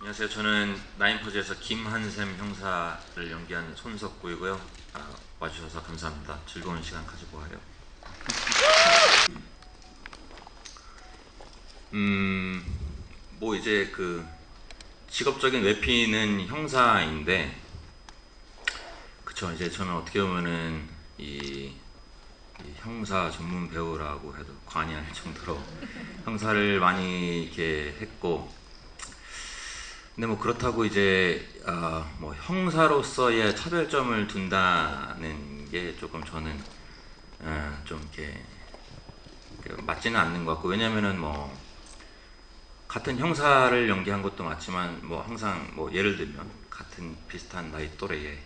안녕하세요. 저는 나인포즈에서 김한샘 형사를 연기한 손석구이고요. 와주셔서 감사합니다. 즐거운 시간 가지고 가요. 뭐 이제 그 직업적인 외피는 형사인데, 그쵸. 이제 저는 어떻게 보면은 이 형사 전문 배우라고 해도 과언할 정도로 형사를 많이 이렇게 했고, 근데 뭐 그렇다고 이제 뭐 형사로서의 차별점을 둔다는 게 조금 저는 좀 이렇게 맞지는 않는 것 같고, 왜냐면은 뭐 같은 형사를 연기한 것도 맞지만 뭐 항상 뭐 예를 들면 같은 비슷한 나이 또래에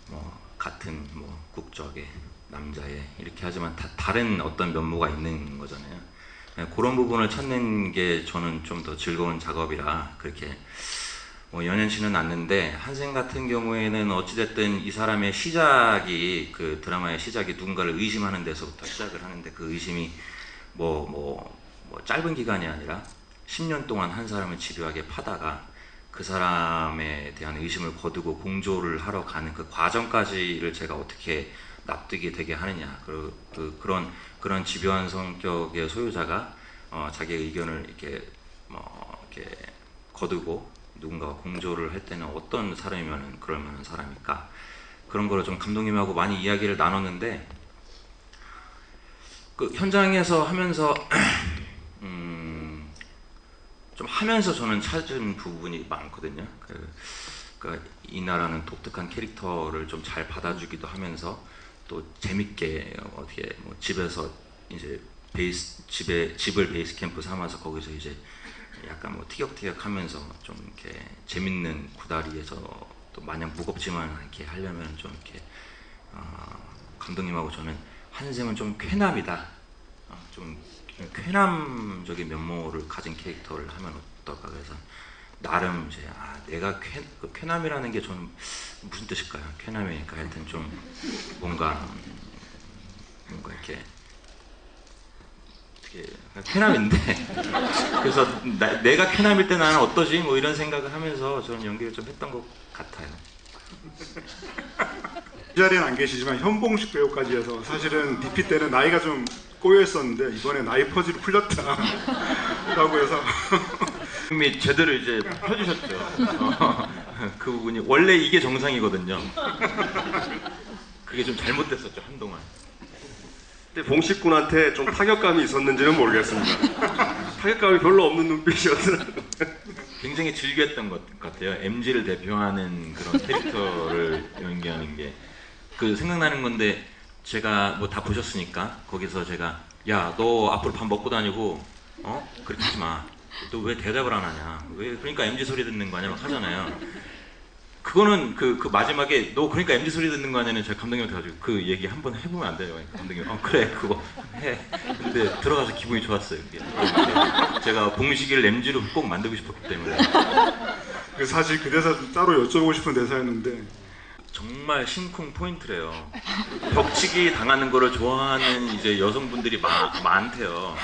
뭐 같은 뭐 국적의 남자애 이렇게 하지만 다 다른 어떤 면모가 있는 거잖아요. 그런 부분을 찾는 게 저는 좀 더 즐거운 작업이라 그렇게 뭐 연연치는 않는데, 한샘 같은 경우에는 어찌됐든 이 사람의 시작이, 그 드라마의 시작이 누군가를 의심하는 데서부터 시작을 하는데, 그 의심이 뭐 짧은 기간이 아니라 10년 동안 한 사람을 집요하게 파다가 그 사람에 대한 의심을 거두고 공조를 하러 가는 그 과정까지를 제가 어떻게 납득이 되게 하느냐. 그런 집요한 성격의 소유자가 자기의 의견을 이렇게 이렇게 거두고 누군가와 공조를 할 때는 어떤 사람이면 그럴 만한 사람일까, 그런 거를 좀 감독님하고 많이 이야기를 나눴는데, 그 현장에서 하면서 좀 하면서 저는 찾은 부분이 많거든요. 그러니까 이나라는 독특한 캐릭터를 좀 잘 받아주기도 하면서 또 재밌게 어떻게 뭐 집에서 이제 집을 베이스 캠프 삼아서 거기서 이제 약간 뭐 티격태격하면서 좀 이렇게 재밌는 구다리에서 또 마냥 무겁지만 않게 하려면 좀 이렇게 감독님하고 저는 한샘은 좀 쾌남이다. 좀 쾌남적인 면모를 가진 캐릭터를 하면 어떨까. 그래서 나름 이제 내가 쾌남이라는 게 저는 무슨 뜻일까요? 쾌남이니까 하여튼 좀 뭔가 이렇게 쾌남인데 그래서 내가 쾌남일 때 나는 어떠지? 뭐 이런 생각을 하면서 저는 연기를 좀 했던 것 같아요. 이 자리는 안 계시지만 현봉식 배우까지 해서 사실은 DP 때는 나이가 좀 꼬여 있었는데 이번에 나이 퍼즐이 풀렸다라고 해서 이미 제대로 이제 펴주셨죠. 그 부분이 원래 이게 정상이거든요. 그게 좀 잘못됐었죠 한동안. 근데 봉식 군한테 좀 타격감이 있었는지는 모르겠습니다. 타격감이 별로 없는 눈빛이었어요. 굉장히 즐겼던 것 같아요. MG를 대표하는 그런 캐릭터를 연기하는 게. 그 생각나는 건데, 제가 뭐 다 보셨으니까 거기서 제가 야, 너 앞으로 밥 먹고 다니고 그렇게 하지 마. 너 왜 대답을 안 하냐. 왜 그러니까 MG 소리 듣는 거 아니야 막 하잖아요. 그거는 그 마지막에 너 그러니까 MG 소리 듣는 거 아니냐는 제가 감독님한테 가지고 그 얘기 한번 해보면 안 돼요. 감독님 그래 그거 해. 근데 들어가서 기분이 좋았어요. 그게. 제가 봉식이를 MG로 꼭 만들고 싶었기 때문에. 사실 그 대사 따로 여쭤보고 싶은 대사였는데 정말 심쿵 포인트래요. 벽치기 당하는 거를 좋아하는 이제 여성분들이 많대요.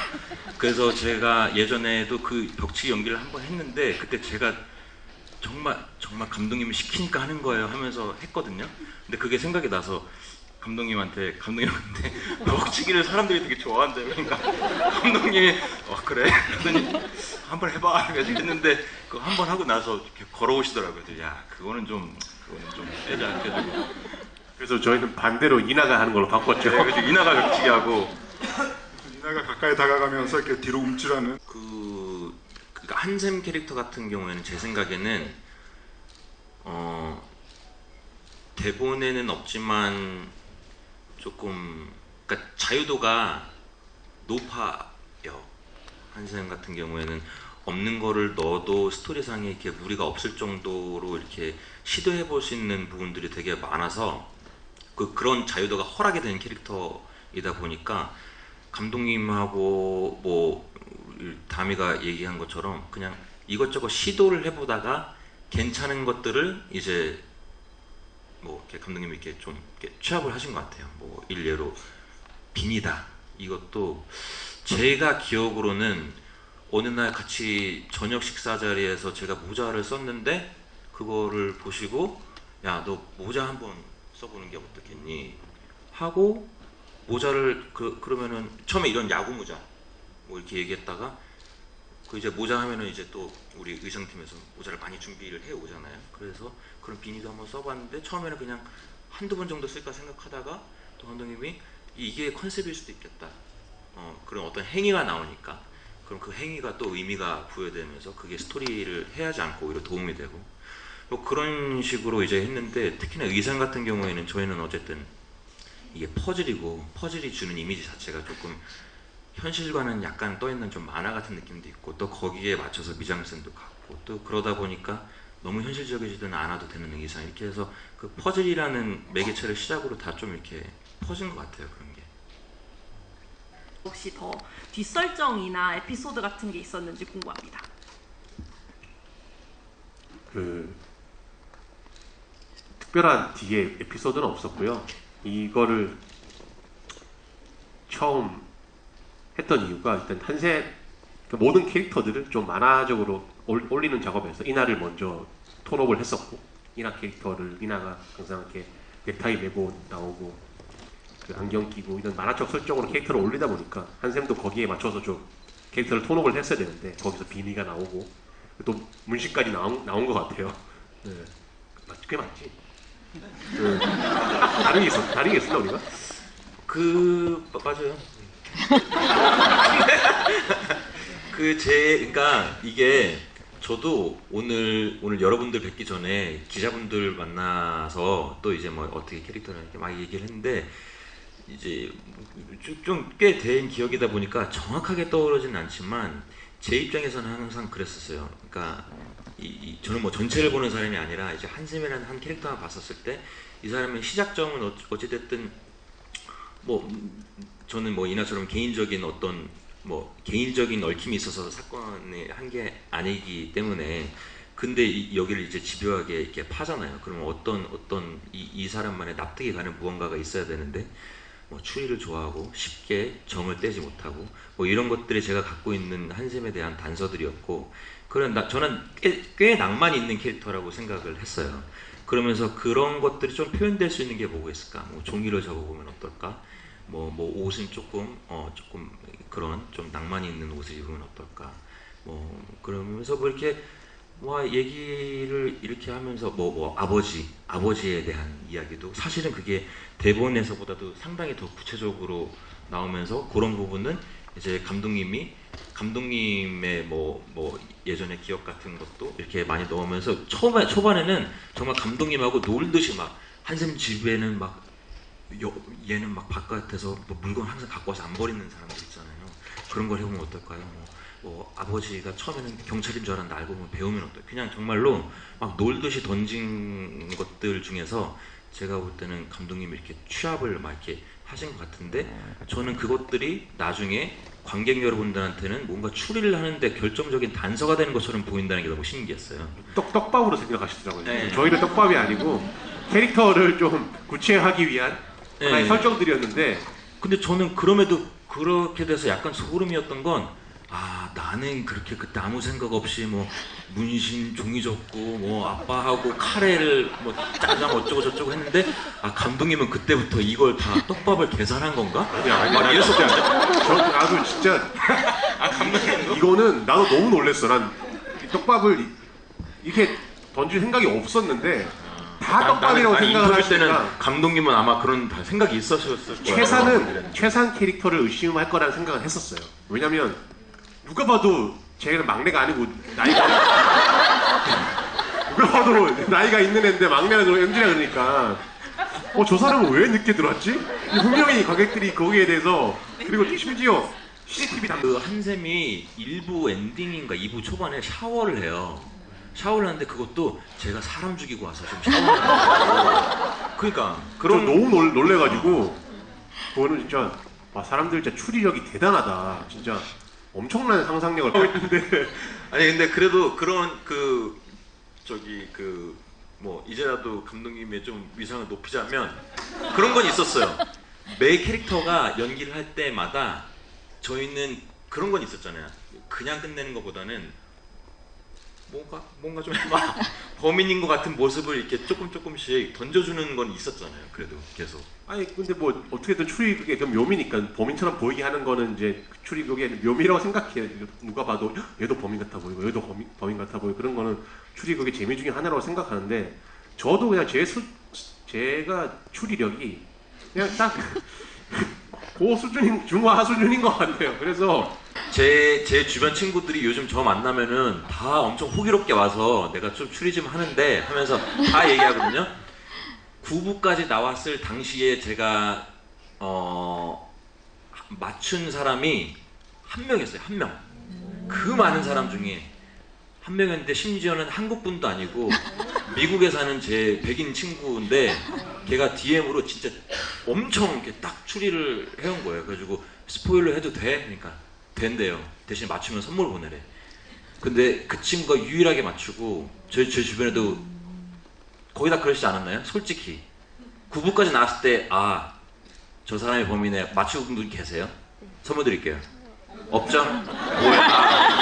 그래서 제가 예전에도 그 벽치기 연기를 한번 했는데, 그때 제가 정말 감독님이 시키니까 하는 거예요 하면서 했거든요. 근데 그게 생각이 나서 감독님한테 벽치기를 사람들이 되게 좋아한대요. 그러니까 감독님이 그래? 그러더니 한번 해봐 그래서 했는데, 그거 한번 하고 나서 이렇게 걸어오시더라고요. 야, 그거는 좀 빼자 해가지고. 그래서 저희는 반대로 이나가 하는 걸로 바꿨죠. 네, 그래서 이나가 벽치기 하고, 이나가 가까이 다가가면서 이렇게 뒤로 움찔하는. 그러니까 한샘 캐릭터 같은 경우에는 제 생각에는 대본에는 없지만 조금, 그러니까 자유도가 높아요. 한샘 같은 경우에는 없는 거를 넣어도 스토리상에 이렇게 무리가 없을 정도로 이렇게 시도해 볼 수 있는 부분들이 되게 많아서 그런 자유도가 허락이 되는 캐릭터이다 보니까, 감독님하고 뭐 다미가 얘기한 것처럼 그냥 이것저것 시도를 해보다가 괜찮은 것들을 이제 뭐 이렇게 감독님이 이렇게 좀 이렇게 취합을 하신 것 같아요. 뭐 일례로 빈이다, 이것도 제가 기억으로는 어느 날 같이 저녁 식사 자리에서 제가 모자를 썼는데 그거를 보시고 야, 너 모자 한번 써보는 게 어떻겠니? 하고 모자를 그러면은 처음에 이런 야구 모자 뭐 이렇게 얘기했다가 그 이제 모자 하면은 이제 또 우리 의상팀에서 모자를 많이 준비를 해 오잖아요. 그래서 그런 비니도 한번 써봤는데 처음에는 그냥 한두 번 정도 쓸까 생각하다가 또 감독님이 이게 컨셉일 수도 있겠다. 그런 어떤 행위가 나오니까 그럼 그 행위가 또 의미가 부여되면서 그게 스토리를 해야지 않고 오히려 도움이 되고 뭐 그런 식으로 이제 했는데 특히나 의상 같은 경우에는 저희는 어쨌든 이게 퍼즐이고 퍼즐이 주는 이미지 자체가 조금 현실과는 약간 떠있는 좀 만화 같은 느낌도 있고 또 거기에 맞춰서 미장센도 갖고 또 그러다 보니까 너무 현실적이지는 않아도 되는 의상 이렇게 해서 그 퍼즐이라는 매개체를 시작으로 다 좀 이렇게 퍼진 것 같아요. 그런 게. 혹시 더 뒷설정이나 에피소드 같은 게 있었는지 궁금합니다. 그 특별한 뒤에 에피소드는 없었고요. 이거를 처음 했던 이유가 일단 모든 캐릭터들을 좀 만화적으로 올리는 작업에서 이나를 먼저 톤업을 했었고 이나 캐릭터를 이나가 항상 이렇게 넥타이 매고 나오고 그 안경 끼고 이런 만화적 설정으로 캐릭터를 올리다 보니까 한샘도 거기에 맞춰서 좀 캐릭터를 톤업을 했어야 되는데 거기서 비니가 나오고 또 문신까지 나온 것 같아요. 네. 꽤 맞지? 다른 게 있었나 우리가? 맞아요. 그러니까 이게 저도 오늘 여러분들 뵙기 전에 기자분들 만나서 또 이제 뭐 어떻게 캐릭터를 이렇게 막 얘기를 했는데 이제 좀 꽤 된 기억이다 보니까 정확하게 떠오르지는 않지만 제 입장에서는 항상 그랬었어요. 그러니까 저는 뭐 전체를 보는 사람이 아니라 이제 한샘이라는 한 캐릭터만 봤었을 때 이 사람의 시작점은 어찌됐든 뭐 저는 뭐 이나처럼 개인적인 어떤 뭐 개인적인 얽힘이 있어서 사건에 한 게 아니기 때문에 근데 여기를 이제 집요하게 이렇게 파잖아요. 그러면 어떤 이 사람만의 납득이 가는 무언가가 있어야 되는데 뭐 추리를 좋아하고 쉽게 정을 떼지 못하고 뭐 이런 것들이 제가 갖고 있는 한샘에 대한 단서들이었고 저는 꽤 낭만이 있는 캐릭터라고 생각을 했어요. 그러면서 그런 것들이 좀 표현될 수 있는 게 뭐가 있을까? 뭐 종이를 적어보면 어떨까? 뭐 옷은 조금 그런 좀 낭만이 있는 옷을 입으면 어떨까? 뭐 그러면서 그렇게 얘기를 이렇게 하면서 아버지에 대한 이야기도 사실은 그게 대본에서보다도 상당히 더 구체적으로 나오면서 그런 부분은 이제 감독님의 뭐 예전의 기억 같은 것도 이렇게 많이 넣으면서 초반에는 정말 감독님하고 놀듯이 막 한샘 집에는 막 얘는 막 바깥에서 뭐 물건 항상 갖고 와서 안 버리는 사람들 있잖아요. 그런 걸 해보면 어떨까요? 뭐 아버지가 처음에는 경찰인 줄 알았는데 알고 보면 배우면 어떨까요? 그냥 정말로 막 놀듯이 던진 것들 중에서 제가 볼 때는 감독님이 이렇게 취합을 막 이렇게 하신 것 같은데 저는 그것들이 나중에 관객 여러분들한테는 뭔가 추리를 하는데 결정적인 단서가 되는 것처럼 보인다는 게 너무 신기했어요. 떡밥으로 생각하시더라고요. 네. 저희는 떡밥이 아니고 캐릭터를 좀 구체화하기 위한 하나의 설정들이었는데 근데 저는 그럼에도 그렇게 돼서 약간 소름이었던 건 나는 그렇게 그때 아무 생각 없이 뭐 문신 종이 접고 뭐 아빠하고 카레를 뭐 짜장 어쩌고 저쩌고 했는데 감독님은 그때부터 이걸 다 떡밥을 계산한 건가? 아니야. 이랬었거든요. 나도 진짜 감독님 이거는 나도 너무 놀랬어. 난 떡밥을 이렇게 던질 생각이 없었는데 다 떡밥이라고 생각을 인터뷰 때는 하시니까 감독님은 아마 그런 다 생각이 있었을 거예요. 최산 캐릭터를 의심할 거라는 생각을 했었어요. 왜냐면 누가 봐도 쟤는 막내가 아니고 누가 봐도 나이가 있는 애인데 막내가 연기라 그러니까 저 사람은 왜 늦게 들어왔지? 분명히 관객들이 거기에 대해서 그리고 심지어 CCTV 그 한샘이 1부 엔딩인가 2부 초반에 샤워를 해요. 샤워를 하는데 그것도 제가 사람 죽이고 와서 좀 샤워를 하고 그러니까 그런 너무 놀래가지고 그거는 진짜 사람들 진짜 추리력이 대단하다. 진짜 엄청난 상상력을 보였는데 아니 근데 그래도 그런 뭐 이제라도 감독님의 좀 위상을 높이자면 그런 건 있었어요. 매 캐릭터가 연기를 할 때마다 저희는 그런 건 있었잖아요. 그냥 끝내는 것보다는 뭔가 좀 해봐. 범인인 것 같은 모습을 이렇게 조금씩 던져주는 건 있었잖아요. 그래도 계속. 아니 근데 뭐 어떻게든 추리극의 그 묘미니까 범인처럼 보이게 하는 거는 이제 추리극의 묘미라고 생각해요. 누가 봐도 얘도 범인 같아 보이고 얘도 범인 같아 보이고 그런 거는 추리극의 재미 중에 하나라고 생각하는데 저도 그냥 제가 추리력이 그냥 딱 그 수준인 중화 수준인 것 같아요. 그래서 제 주변 친구들이 요즘 저 만나면은 다 엄청 호기롭게 와서 내가 좀 추리 좀 하는데 하면서 다 얘기하거든요. 9부까지 나왔을 당시에 제가 맞춘 사람이 한 명이었어요. 한 명. 그 많은 사람 중에 한 명이었는데 심지어는 한국 분도 아니고 미국에 사는 제 백인 친구인데 걔가 DM으로 진짜 엄청 이렇게 딱 추리를 해온 거예요. 그래가지고 스포일러 해도 돼? 그러니까 된대요. 대신 맞추면 선물 보내래. 근데 그 친구가 유일하게 맞추고 제 주변에도 거의 다 그러시지 않았나요? 솔직히 9부까지 나왔을 때 저 사람이 범인에 맞추는 분 계세요? 선물 드릴게요. 없죠? 뭐야?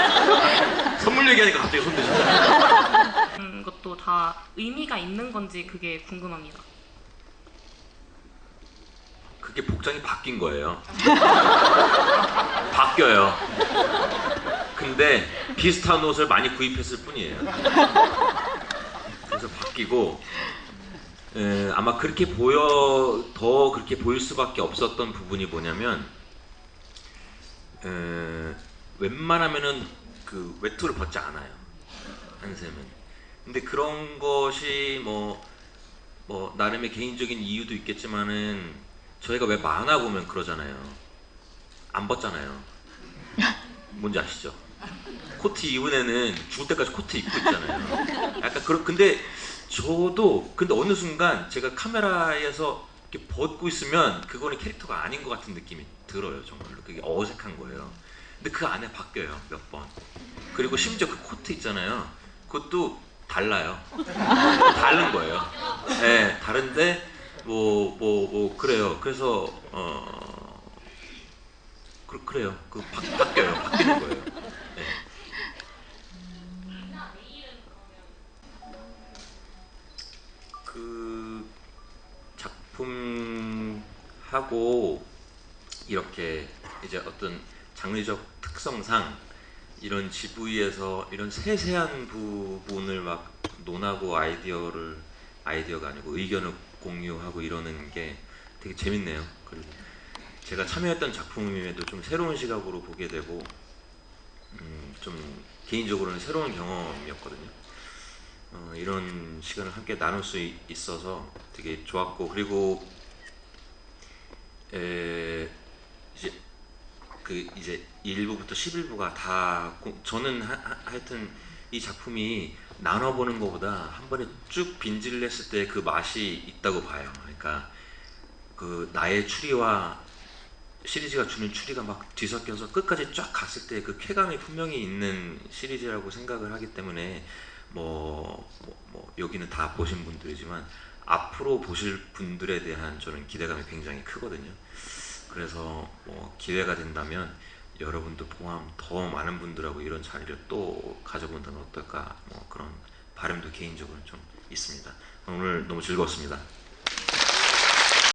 선물 얘기하니까 갑자기 손 드시잖아요. 것도 다 의미가 있는 건지 그게 궁금합니다. 그게 복장이 바뀐 거예요. 바뀌어요. 근데 비슷한 옷을 많이 구입했을 뿐이에요. 그래서 바뀌고 아마 그렇게 더 그렇게 보일 수밖에 없었던 부분이 뭐냐면 웬만하면은 그 외투를 벗지 않아요. 한샘은. 근데 그런 것이 뭐 나름의 개인적인 이유도 있겠지만은 저희가 왜 만화 보면 그러잖아요. 안 벗잖아요. 뭔지 아시죠? 코트 입은 애는 죽을 때까지 코트 입고 있잖아요. 약간 근데 근데 어느 순간 제가 카메라에서 이렇게 벗고 있으면 그거는 캐릭터가 아닌 것 같은 느낌이 들어요. 정말로. 그게 어색한 거예요. 근데 그 안에 바뀌어요. 몇 번. 그리고 심지어 그 코트 있잖아요. 그것도 달라요. 다른 거예요. 네, 다른데 그래요. 그래서 그래요. 바뀌어요. 바뀌는 거예요. 네. 그 작품하고 이렇게 이제 어떤 장르적 특성상 이런 GV에서 이런 세세한 부분을 막 논하고 아이디어가 아니고 의견을 공유하고 이러는 게 되게 재밌네요. 그리고 제가 참여했던 작품임에도 좀 새로운 시각으로 보게 되고 좀 개인적으로는 새로운 경험이었거든요. 이런 시간을 함께 나눌 수 있어서 되게 좋았고 그리고 이제 1부부터 11부가 다 저는 하여튼 이 작품이 나눠보는 것보다 한 번에 쭉 빈지를 했을 때 그 맛이 있다고 봐요. 그러니까 그 나의 추리와 시리즈가 주는 추리가 막 뒤섞여서 끝까지 쫙 갔을 때 그 쾌감이 분명히 있는 시리즈라고 생각을 하기 때문에 여기는 다 보신 분들이지만 앞으로 보실 분들에 대한 저는 기대감이 굉장히 크거든요. 그래서 기회가 된다면 여러분도 포함 더 많은 분들하고 이런 자리를 또 가져본다면 어떨까 그런 바람도 개인적으로 좀 있습니다. 오늘 너무 즐거웠습니다.